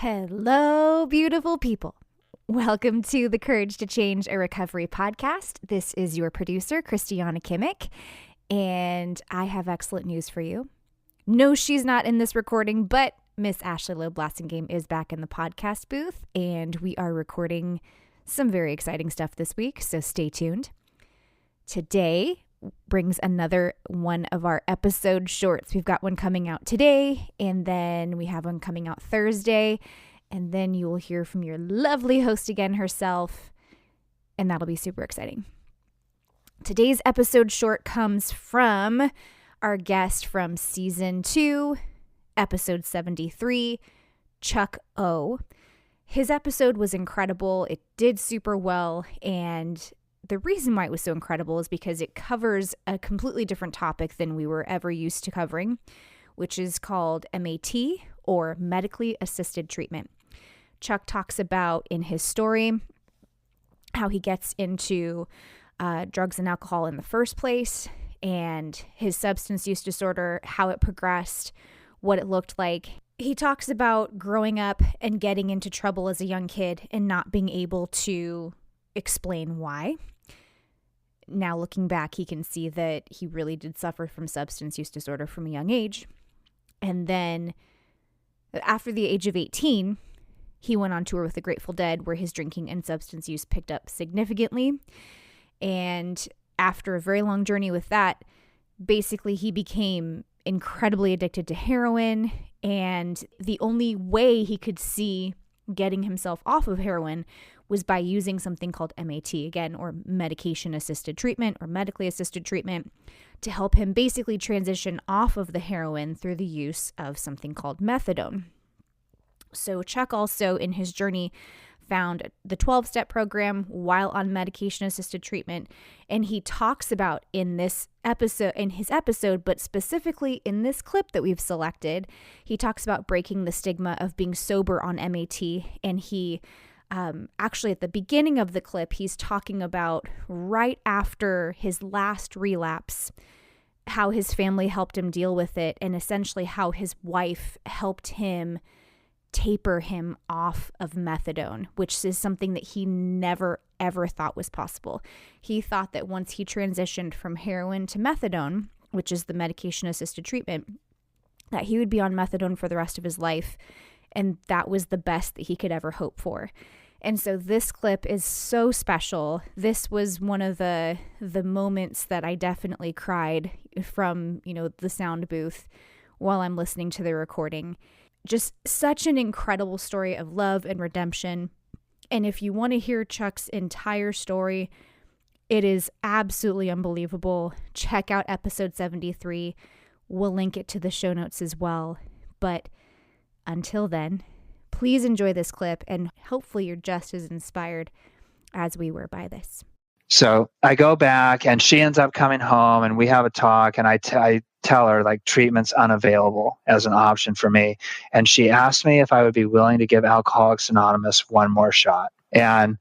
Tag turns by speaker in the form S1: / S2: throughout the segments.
S1: Hello, beautiful people. Welcome to the Courage to Change a Recovery podcast. This is your producer, Christiana Kimmick, and I have excellent news for you. No, she's not in this recording, but Miss Ashley Loeb Blassingame is back in the podcast booth, and we are recording some very exciting stuff this week, so stay tuned. Today brings another one of our episode shorts. We've got one coming out today, and then we have one coming out Thursday, and then you will hear from your lovely host again herself, and that'll be super exciting. Today's episode short comes from our guest from season 2, episode 73, Chuck O. His episode was incredible. It did super well, and the reason why it was so incredible is because it covers a completely different topic than we were ever used to covering, which is called MAT, or medically assisted treatment. Chuck talks about in his story how he gets into drugs and alcohol in the first place, and his substance use disorder, how it progressed, what it looked like. He talks about growing up and getting into trouble as a young kid and not being able to explain why. Now looking back, he can see that he really did suffer from substance use disorder from a young age. And then after the age of 18, he went on tour with the Grateful Dead, where his drinking and substance use picked up significantly. And after a very long journey with that, basically he became incredibly addicted to heroin. And the only way he could see getting himself off of heroin was by using something called MAT, again, or medication-assisted treatment or medically assisted treatment, to help him basically transition off of the heroin through the use of something called methadone. So Chuck also, in his journey, found the 12-step program while on medication-assisted treatment, and he talks about in his episode, but specifically in this clip that we've selected, he talks about breaking the stigma of being sober on MAT, and he actually, at the beginning of the clip, he's talking about right after his last relapse, how his family helped him deal with it, and essentially how his wife helped him taper him off of methadone, which is something that he never, ever thought was possible. He thought that once he transitioned from heroin to methadone, which is the medication-assisted treatment, that he would be on methadone for the rest of his life, and that was the best that he could ever hope for. And so this clip is so special. This was one of the moments that I definitely cried from, the sound booth while I'm listening to the recording. Just such an incredible story of love and redemption. And if you want to hear Chuck's entire story, it is absolutely unbelievable. Check out episode 73. We'll link it to the show notes as well. But until then, please enjoy this clip, and hopefully you're just as inspired as we were by this.
S2: So I go back, and she ends up coming home, and we have a talk, and I tell her, treatment's unavailable as an option for me. And she asked me if I would be willing to give Alcoholics Anonymous one more shot. And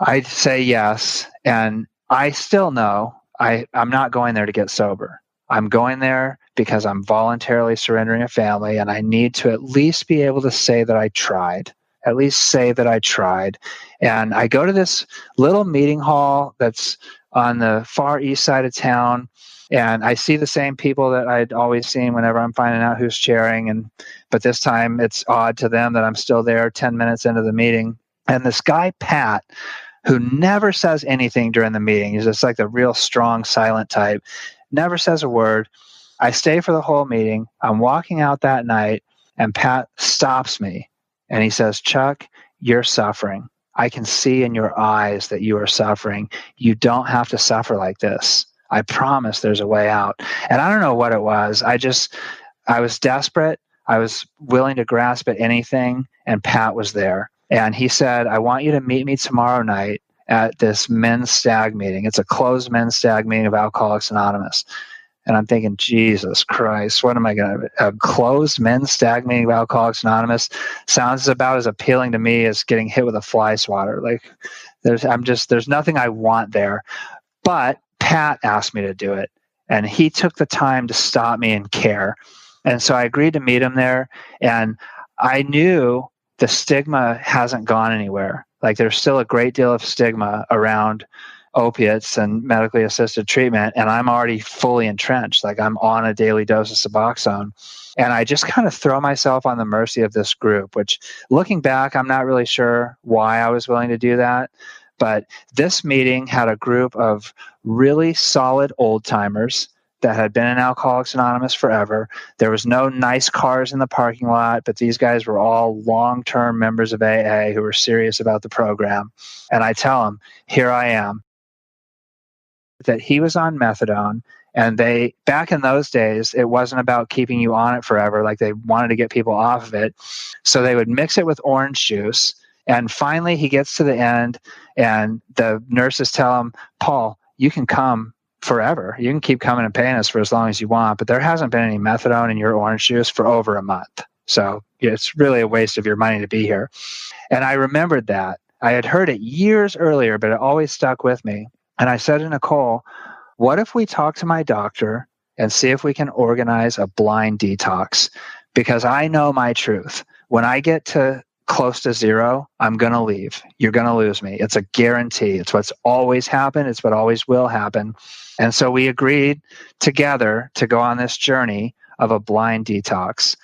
S2: I say yes. And I still know I'm not going there to get sober. I'm going there because I'm voluntarily surrendering a family, and I need to at least be able to say that I tried. At least say that I tried. And I go to this little meeting hall that's on the far east side of town, and I see the same people that I'd always seen whenever I'm finding out who's chairing. But this time it's odd to them that I'm still there 10 minutes into the meeting. And this guy, Pat, who never says anything during the meeting, he's just like the real strong, silent type, never says a word. I stay for the whole meeting. I'm walking out that night, and Pat stops me, and he says, "Chuck, you're suffering. I can see in your eyes that you are suffering. You don't have to suffer like this. I promise there's a way out." And I don't know what it was. I was desperate. I was willing to grasp at anything, and Pat was there. And he said, "I want you to meet me tomorrow night at this men's stag meeting. It's a closed men's stag meeting of Alcoholics Anonymous." And I'm thinking, Jesus Christ, what am I going to, a closed men's stag meeting of Alcoholics Anonymous sounds about as appealing to me as getting hit with a fly swatter. There's nothing I want there. But Pat asked me to do it, and he took the time to stop me and care. And so I agreed to meet him there. And I knew the stigma hasn't gone anywhere. Like there's still a great deal of stigma around opiates and medically assisted treatment, and I'm already fully entrenched. Like I'm on a daily dose of Suboxone. And I just kind of throw myself on the mercy of this group, which looking back, I'm not really sure why I was willing to do that. But this meeting had a group of really solid old timers that had been in Alcoholics Anonymous forever. There was no nice cars in the parking lot, but these guys were all long-term members of AA who were serious about the program. And I tell them, here I am, that he was on methadone. And back in those days, it wasn't about keeping you on it forever. Like they wanted to get people off of it. So they would mix it with orange juice. And finally, he gets to the end, and the nurses tell him, Paul, you can come forever. You can keep coming and paying us for as long as you want, but there hasn't been any methadone in your orange juice for over a month. So it's really a waste of your money to be here. And I remembered that. I had heard it years earlier, but it always stuck with me. And I said to Nicole, what if we talk to my doctor and see if we can organize a blind detox? Because I know my truth. When I get to close to zero, I'm going to leave. You're going to lose me. It's a guarantee. It's what's always happened. It's what always will happen. And so we agreed together to go on this journey of a blind detox.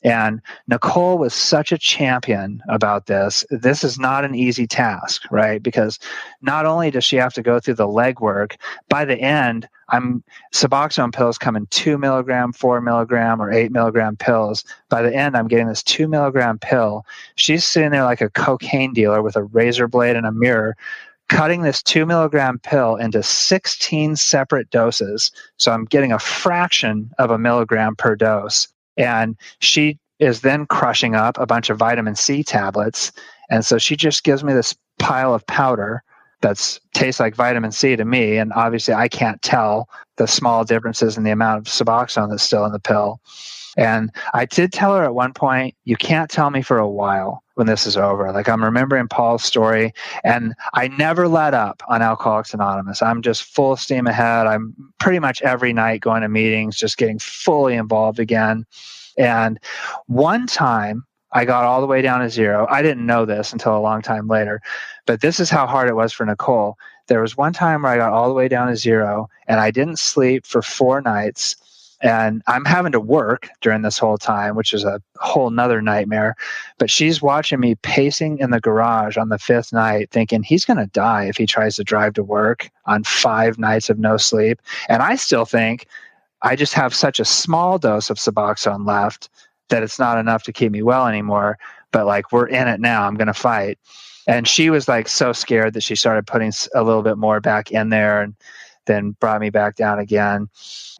S2: And Nicole was such a champion about this. This is not an easy task, right? Because not only does she have to go through the legwork, by the end, Suboxone pills come in 2 milligram, 4 milligram, or 8 milligram pills. By the end, I'm getting this 2 milligram pill. She's sitting there like a cocaine dealer with a razor blade and a mirror, cutting this 2 milligram pill into 16 separate doses. So I'm getting a fraction of a milligram per dose. And she is then crushing up a bunch of vitamin C tablets. And so she just gives me this pile of powder that tastes like vitamin C to me. And obviously I can't tell the small differences in the amount of Suboxone that's still in the pill. And I did tell her at one point, you can't tell me for a while when this is over. Like I'm remembering Paul's story, and I never let up on Alcoholics Anonymous. I'm just full steam ahead. I'm pretty much every night going to meetings, just getting fully involved again. And one time I got all the way down to zero. I didn't know this until a long time later, but this is how hard it was for Nicole. There was one time where I got all the way down to zero, and I didn't sleep for 4 nights. And I'm having to work during this whole time, which is a whole nother nightmare. But she's watching me pacing in the garage on the 5th night thinking he's going to die if he tries to drive to work on 5 nights of no sleep. And I still think I just have such a small dose of Suboxone left that it's not enough to keep me well anymore. But like, we're in it now. I'm going to fight. And she was like so scared that she started putting a little bit more back in there, and then brought me back down again.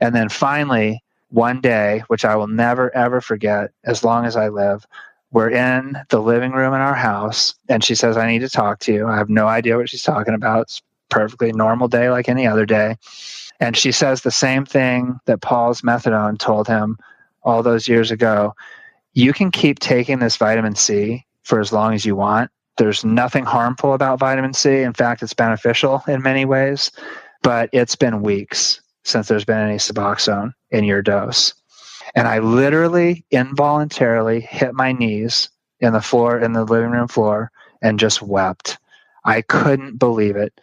S2: And then finally, one day, which I will never, ever forget as long as I live, we're in the living room in our house, and she says, I need to talk to you. I have no idea what she's talking about. It's a perfectly normal day like any other day. And she says the same thing that Paul's methadone told him all those years ago. You can keep taking this vitamin C for as long as you want. There's nothing harmful about vitamin C. In fact, it's beneficial in many ways. But it's been weeks since there's been any Suboxone in your dose. And I literally involuntarily hit my knees in the living room floor, and just wept. I couldn't believe it.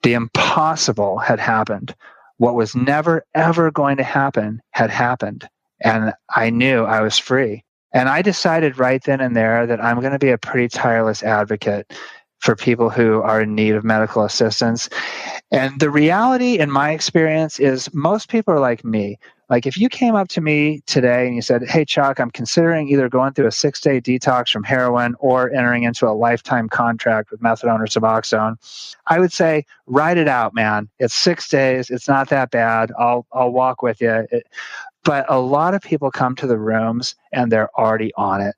S2: The impossible had happened. What was never, ever going to happen had happened. And I knew I was free. And I decided right then and there that I'm going to be a pretty tireless advocate for people who are in need of medical assistance. And the reality in my experience is most people are like me. Like if you came up to me today and you said, hey, Chuck, I'm considering either going through a 6-day detox from heroin or entering into a lifetime contract with methadone or Suboxone, I would say, ride it out, man. It's 6 days. It's not that bad. I'll walk with you. But a lot of people come to the rooms and they're already on it.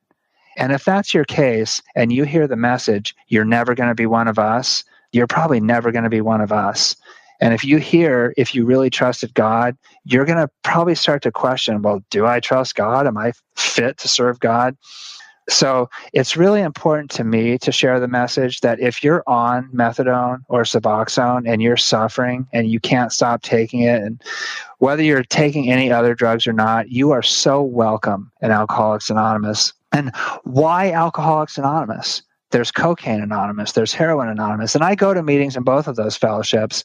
S2: And if that's your case and you hear the message, you're never going to be one of us, you're probably never going to be one of us. And if you really trusted God, you're going to probably start to question, well, do I trust God? Am I fit to serve God? So it's really important to me to share the message that if you're on methadone or Suboxone and you're suffering and you can't stop taking it, and whether you're taking any other drugs or not, you are so welcome in Alcoholics Anonymous. And why Alcoholics Anonymous? There's Cocaine Anonymous, there's Heroin Anonymous. And I go to meetings in both of those fellowships.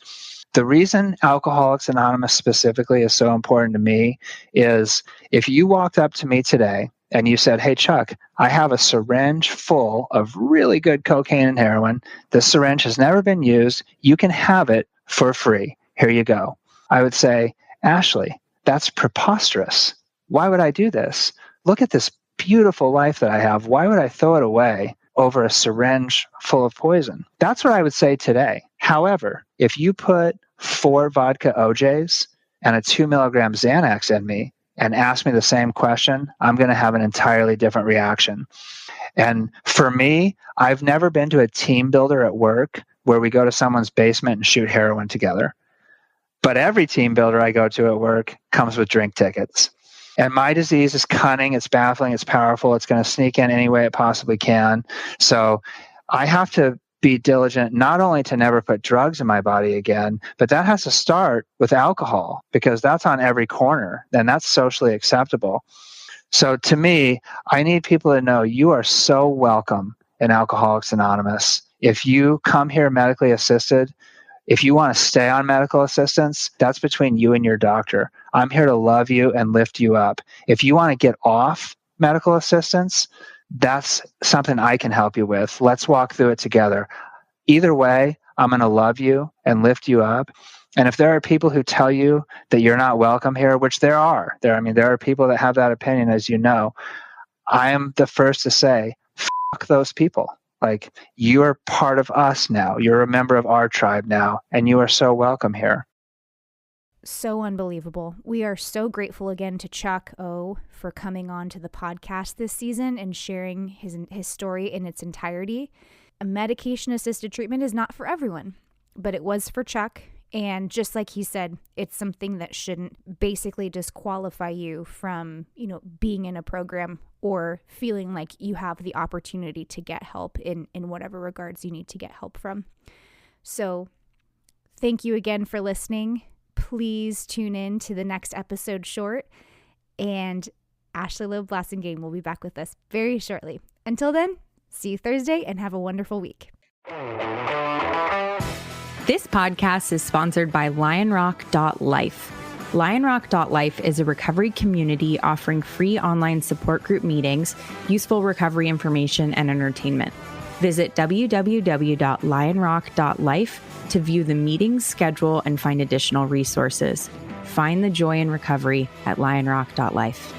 S2: The reason Alcoholics Anonymous specifically is so important to me is if you walked up to me today and you said, hey, Chuck, I have a syringe full of really good cocaine and heroin. This syringe has never been used. You can have it for free. Here you go. I would say, Ashley, that's preposterous. Why would I do this? Look at this beautiful life that I have. Why would I throw it away over a syringe full of poison? That's what I would say today. However, if you put 4 vodka OJs and a 2 milligram Xanax in me and ask me the same question, I'm going to have an entirely different reaction. And for me, I've never been to a team builder at work where we go to someone's basement and shoot heroin together. But every team builder I go to at work comes with drink tickets. And my disease is cunning, it's baffling, it's powerful, it's going to sneak in any way it possibly can. So I have to be diligent not only to never put drugs in my body again, but that has to start with alcohol because that's on every corner and that's socially acceptable. So to me, I need people to know you are so welcome in Alcoholics Anonymous. If you come here medically assisted, if you want to stay on medical assistance, that's between you and your doctor. I'm here to love you and lift you up. If you want to get off medical assistance, that's something I can help you with. Let's walk through it together. Either way, I'm going to love you and lift you up. And if there are people who tell you that you're not welcome here, which there are, there are people that have that opinion, as you know, I am the first to say, fuck those people. Like, you are part of us now. You're a member of our tribe now, and you are so welcome here.
S1: So unbelievable. We are so grateful again to Chuck O for coming on to the podcast this season and sharing his story in its entirety. A medication-assisted treatment is not for everyone, but it was for Chuck. And just like he said, it's something that shouldn't basically disqualify you from, being in a program or feeling like you have the opportunity to get help in whatever regards you need to get help from. So thank you again for listening. Please tune in to the next episode short. And Ashley Loeb Blassingame will be back with us very shortly. Until then, see you Thursday and have a wonderful week.
S3: This podcast is sponsored by lionrock.life. Lionrock.life is a recovery community offering free online support group meetings, useful recovery information, and entertainment. Visit www.lionrock.life to view the meeting schedule and find additional resources. Find the joy in recovery at lionrock.life.